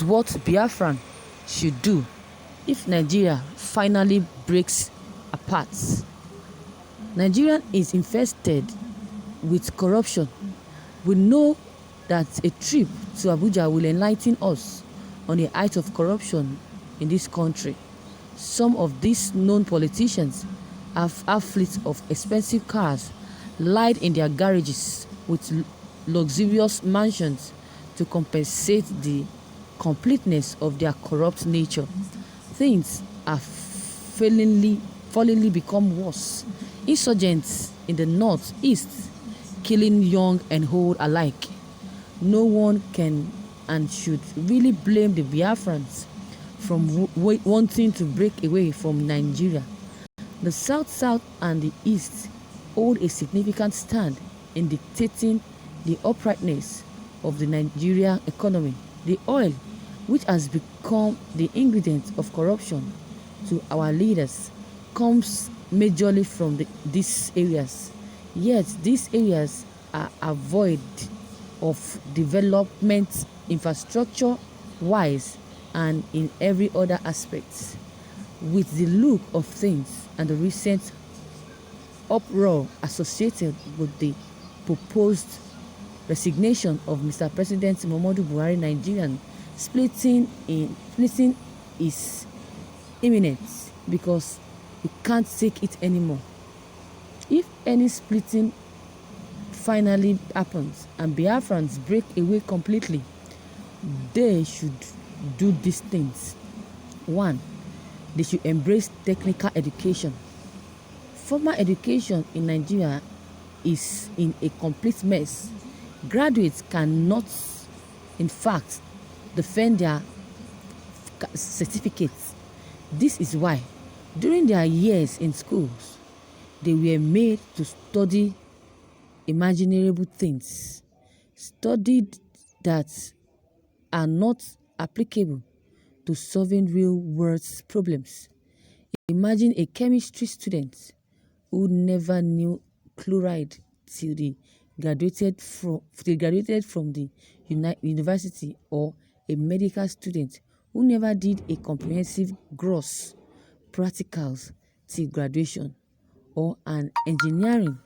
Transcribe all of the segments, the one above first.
is what Biafran should do if Nigeria finally breaks apart. Nigeria is infested with corruption. We know that a trip to Abuja will enlighten us on the height of corruption in this country. Some of these known politicians have fleets of expensive cars lined in their garages with luxurious mansions to compensate the completeness of their corrupt nature. Things are fallingly become worse. Insurgents in the northeast killing young and old alike. No one can and should really blame the Biafrans from wanting to break away from Nigeria. The South and the East hold a significant stand in dictating the uprightness of the Nigerian economy. The oil, which has become the ingredient of corruption to our leaders, comes majorly from these areas. Yet these areas are void of development infrastructure-wise and in every other aspect. With the look of things and the recent uproar associated with the proposed resignation of Mr. President Muhammadu Buhari, Nigerian splitting is imminent because we can't take it anymore. If any splitting finally happens and Biafrans break away completely, they should do these things. 1. They should embrace technical education. Formal education in Nigeria is in a complete mess. Graduates cannot, in fact, defend their certificates. This is why, during their years in schools, they were made to study imaginable things, studied that are not applicable to solving real-world problems. Imagine a chemistry student who never knew chloride till they graduated from the university, or a medical student who never did a comprehensive gross practicals till graduation, or an engineering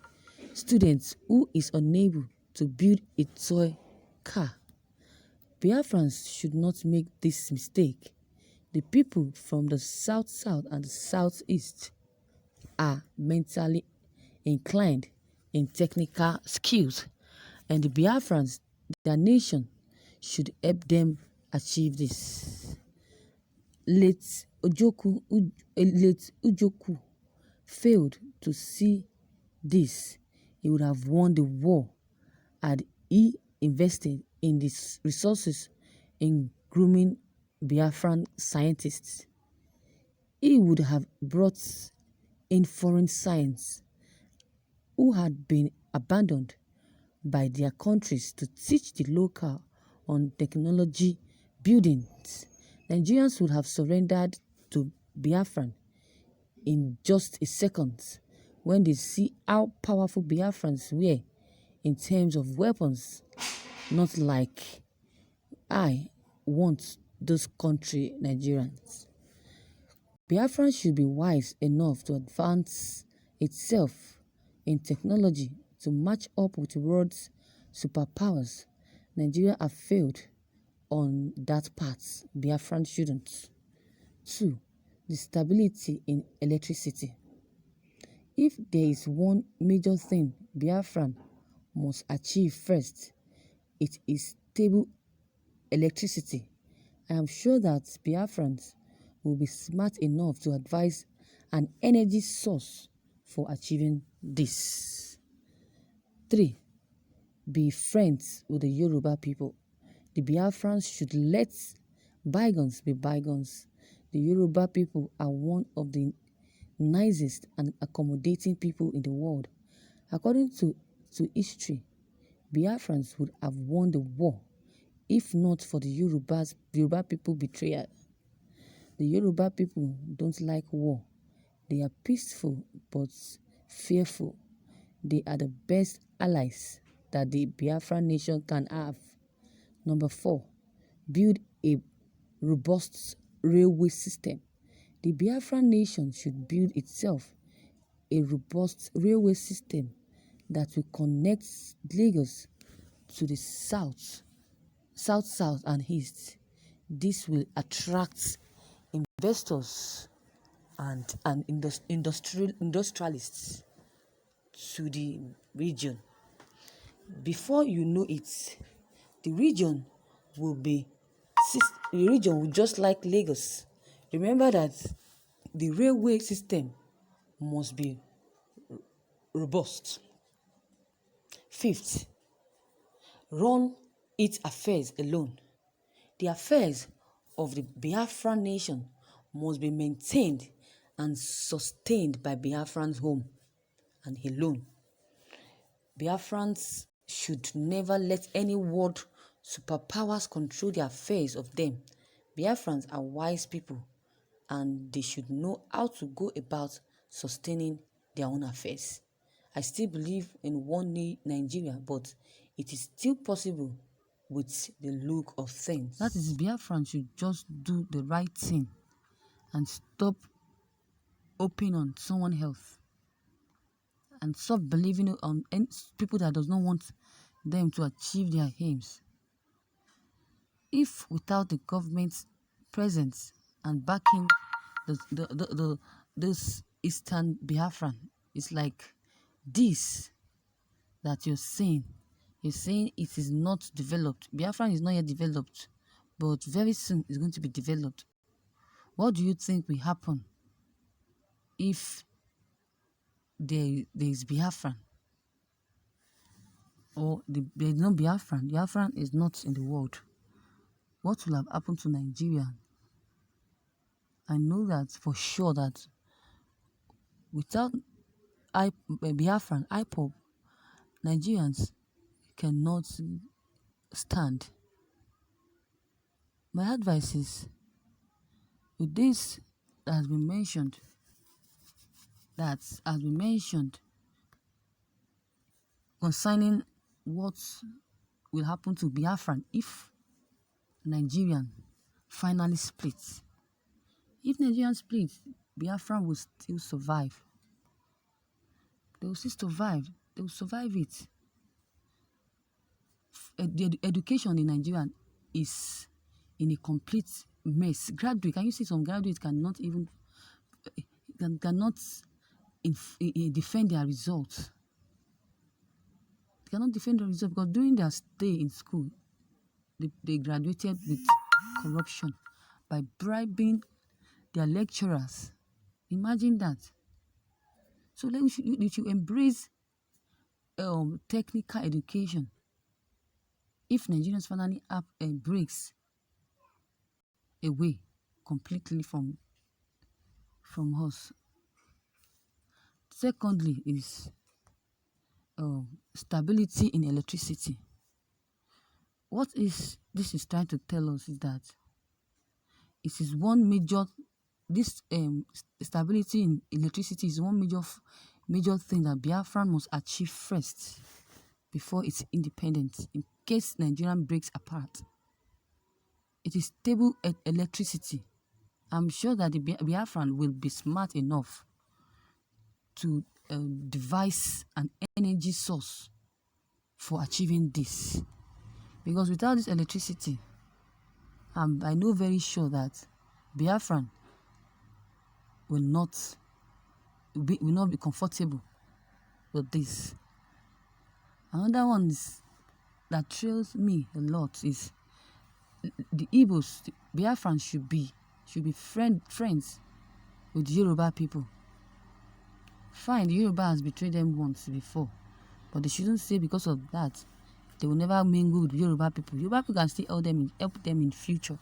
student who is unable to build a toy car. Biafrans should not make this mistake. The people from the South and the Southeast are mentally inclined in technical skills, and the Biafrans, their nation, should help them achieve this. Late Ujoku failed to see this. He would have won the war had he invested in the resources in grooming Biafran scientists. He would have brought in foreign science who had been abandoned by their countries to teach the local on technology buildings. Nigerians would have surrendered to Biafran in just a second when they see how powerful Biafrans were in terms of weapons. Not like I want those country Nigerians. Biafra should be wise enough to advance itself in technology to match up with the world's superpowers. Nigeria have failed on that part. Biafran shouldn't. 2. The stability in electricity. If there is one major thing Biafran must achieve first, it is stable electricity. I am sure that Biafrans will be smart enough to advise an energy source for achieving this. 3. Be friends with the Yoruba people. The Biafrans should let bygones be bygones. The Yoruba people are one of the nicest and accommodating people in the world. According to history, Biafrans would have won the war if not for the Yoruba people betrayal. The Yoruba people don't like war. They are peaceful but fearful. They are the best allies that the Biafran nation can have. Number 4, build a robust railway system. The Biafran nation should build itself a robust railway system that will connect Lagos to the south, and east. This will attract investors and industrialists to the region. Before you know it, the region will just like Lagos. Remember that the railway system must be robust. Fifth, run its affairs alone. The affairs of the Biafran nation must be maintained and sustained by Biafrans home and alone. Biafrans should never let any world superpowers control the affairs of them. Biafrans are wise people and they should know how to go about sustaining their own affairs. I still believe in one Nigeria, but it is still possible with the look of things. That is, Biafrans should just do the right thing and stop hoping on someone else and stop believing on people that does not want them to achieve their aims. If without the government's presence and backing this Eastern Biafran, it's like this that you're saying it is not developed. Biafran is not yet developed, but very soon it's going to be developed. What do you think will happen if there is Biafran? Or there is no Biafran? Biafran is not in the world. What will have happened to Nigeria? I know that for sure that without Biafran, IPOB, Nigerians cannot stand. My advice is, with this that has been mentioned, concerning what will happen to Biafran if Nigerian finally splits. If Nigerian splits, Biafran will still survive. They will still survive. They will survive it. The education in Nigeria is in a complete mess. Can you see some graduates cannot even defend their results? They cannot defend the results because during their stay in school, they graduated with corruption by bribing their lecturers. Imagine that. So we should embrace technical education. If Nigerians finally breaks away completely from us. Secondly is stability in electricity. What this is trying to tell us is that it is one major, stability in electricity is one major thing that Biafran must achieve first before its independence, in case Nigeria breaks apart. It is stable electricity. I'm sure that the Biafran will be smart enough to devise an energy source for achieving this. Because without this electricity, I know very sure that Biafran will not be comfortable with this. Another one that thrills me a lot is the Igbos. The Biafran should be friends with Yoruba people. Fine, the Yoruba has betrayed them once before, but they shouldn't say because of that they will never mingle with Yoruba people. Yoruba people can still help them in future.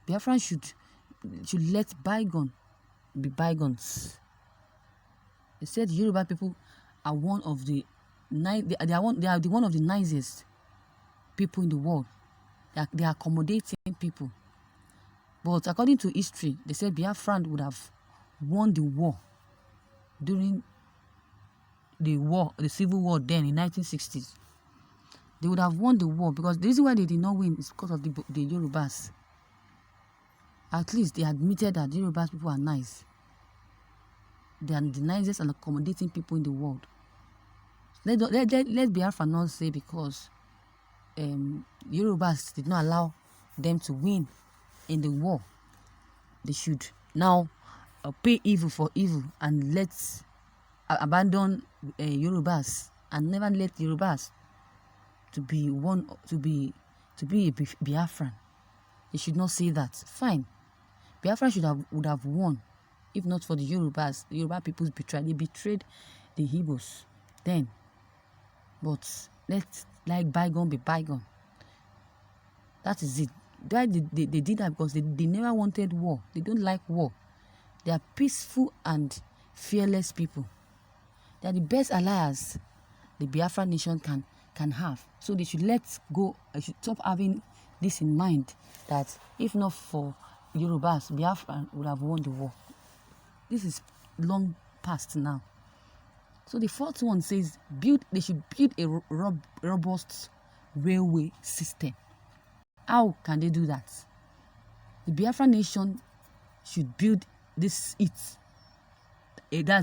Biafran should let bygone be bygones. They said Yoruba people are one of the one of the nicest people in the world. They are accommodating people. But according to history, they said Biafran would have won the war during the civil war then in 1960s. They would have won the war because the reason why they did not win is because of the Yorubas. At least they admitted that Yoruba people are nice. They are the nicest and accommodating people in the world. Let Biafra not say because Yorubas did not allow them to win in the war, they should now pay evil for evil and let's abandon Yorubas and never let Yorubas to be a Biafran. They should not say that. Fine, Biafra would have won if not for the Yorubas. The Yoruba people's betrayal. They betrayed the Igbos then. But let bygone be bygone. That is it. They did that because they never wanted war. They don't like war. They are peaceful and fearless people. They are the best allies the Biafra nation can have. So they should let go. They should stop having this in mind that if not for Yorubas, Biafra would have won the war. This is long past now. So the fourth one says they should build a robust railway system. How can they do that? The Biafra nation should build this the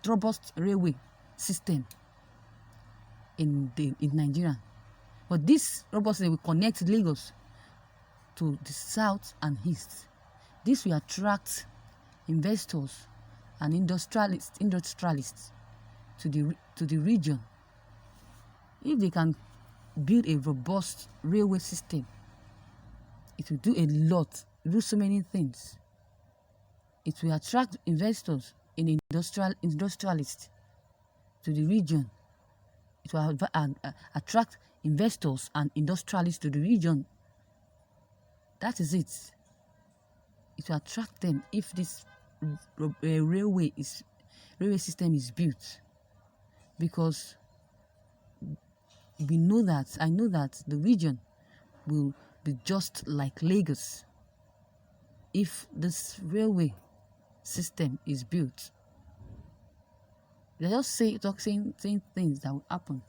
robust railway system in Nigeria. But this robust will connect Lagos to the south and east. This will attract investors and industrialists to the region. If they can build a robust railway system, it will do a lot, do so many things. It will attract investors and industrialists to the region. It will attract investors and industrialists to the region. That is it. It will attract them if this railway system is built, because I know that the region will be just like Lagos if this railway system is built. They just saying things that will happen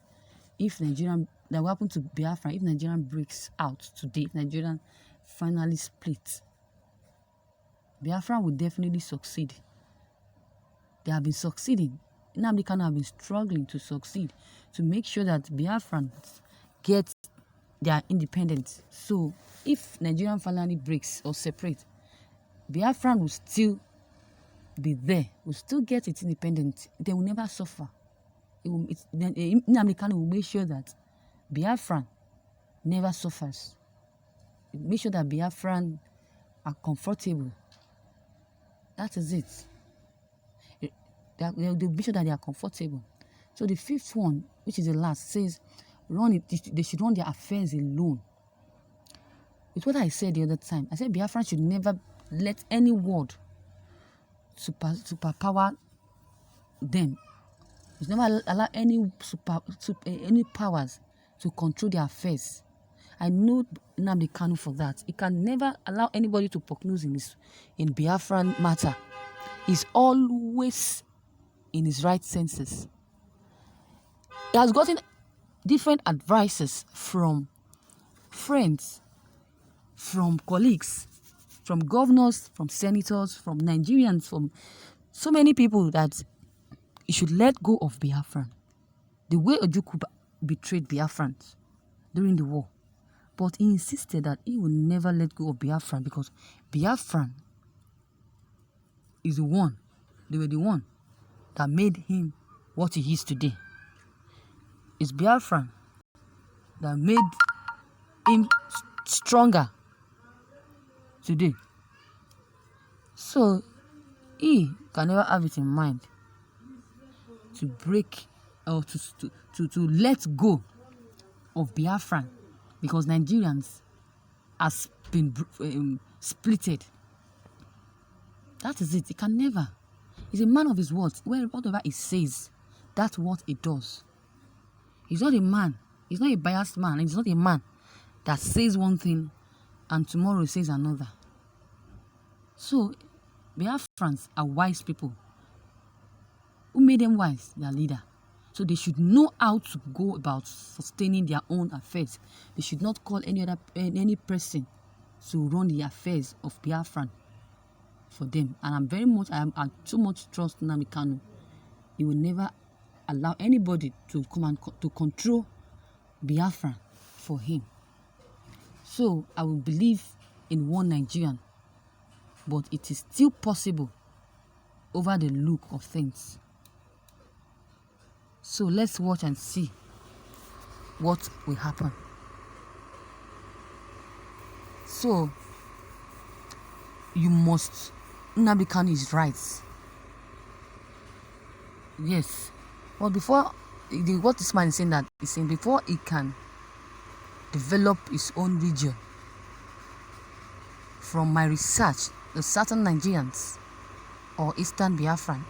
that will happen to Biafra if Nigeria breaks out today, if Nigeria finally splits. Biafra will definitely succeed. They have been succeeding. Nnamdi Kanu have been struggling to succeed, to make sure that Biafrans get their independence. So if Nigeria finally breaks or separate, Biafran will still be there, will still get its independence. They will never suffer. Nnamdi Kanu will make sure that Biafran never suffers. Make sure that Biafran are comfortable. That is it. They'll be sure that they are comfortable. So the fifth one, which is the last, says they should run their affairs alone. It's what I said the other time. I said Biafra should never let any word superpower them. They should never allow any powers to control their affairs. I know Nnamdi Kanu for that. He can never allow anybody to poke nose in Biafran matter. He's always in his right senses. He has gotten different advices from friends, from colleagues, from governors, from senators, from Nigerians, from so many people that he should let go of Biafran. The way Ojukwu betrayed Biafrans during the war. But he insisted that he will never let go of Biafran because Biafran is the one. They were the one that made him what he is today. It's Biafran that made him stronger today. So he can never have it in mind to break or to let go of Biafran because Nigerians has been splitted. That is it. He can never. He's a man of his words. Whatever he says, that's what he does. He's not a man. He's not a biased man. He's not a man that says one thing and tomorrow says another. So, Biafrans are wise people. Who made them wise? Their leader. So they should know how to go about sustaining their own affairs. They should not call any person to run the affairs of Biafran for them. And I too much trust Nnamdi Kanu. He will never allow anybody to come and to control Biafra for him. So I will believe in one Nigerian, but it is still possible over the look of things. So let's watch and see what will happen. So you must, Nnamdi Kanu is right. Yes. Well, before what this man is saying, that he's saying before he can develop his own region, from my research, the certain Nigerians or Eastern Biafran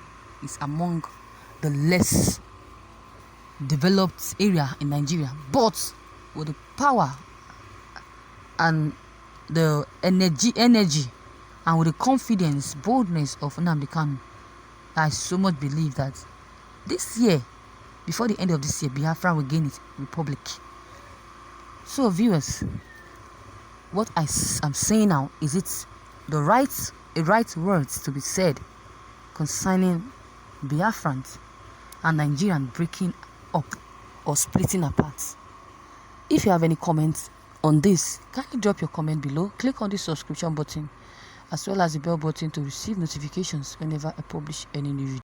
is among the less developed area in Nigeria, but with the power and the energy and with the confidence, boldness of Nnamdi Kanu, I so much believe that this year, before the end of this year, Biafra will gain its republic. So viewers, what I am saying now, is it the right words to be said concerning Biafrans and Nigerian breaking up or splitting apart? If you have any comments on this, kindly drop your comment below. Click on the subscription button as well as the bell button to receive notifications whenever I publish any new video.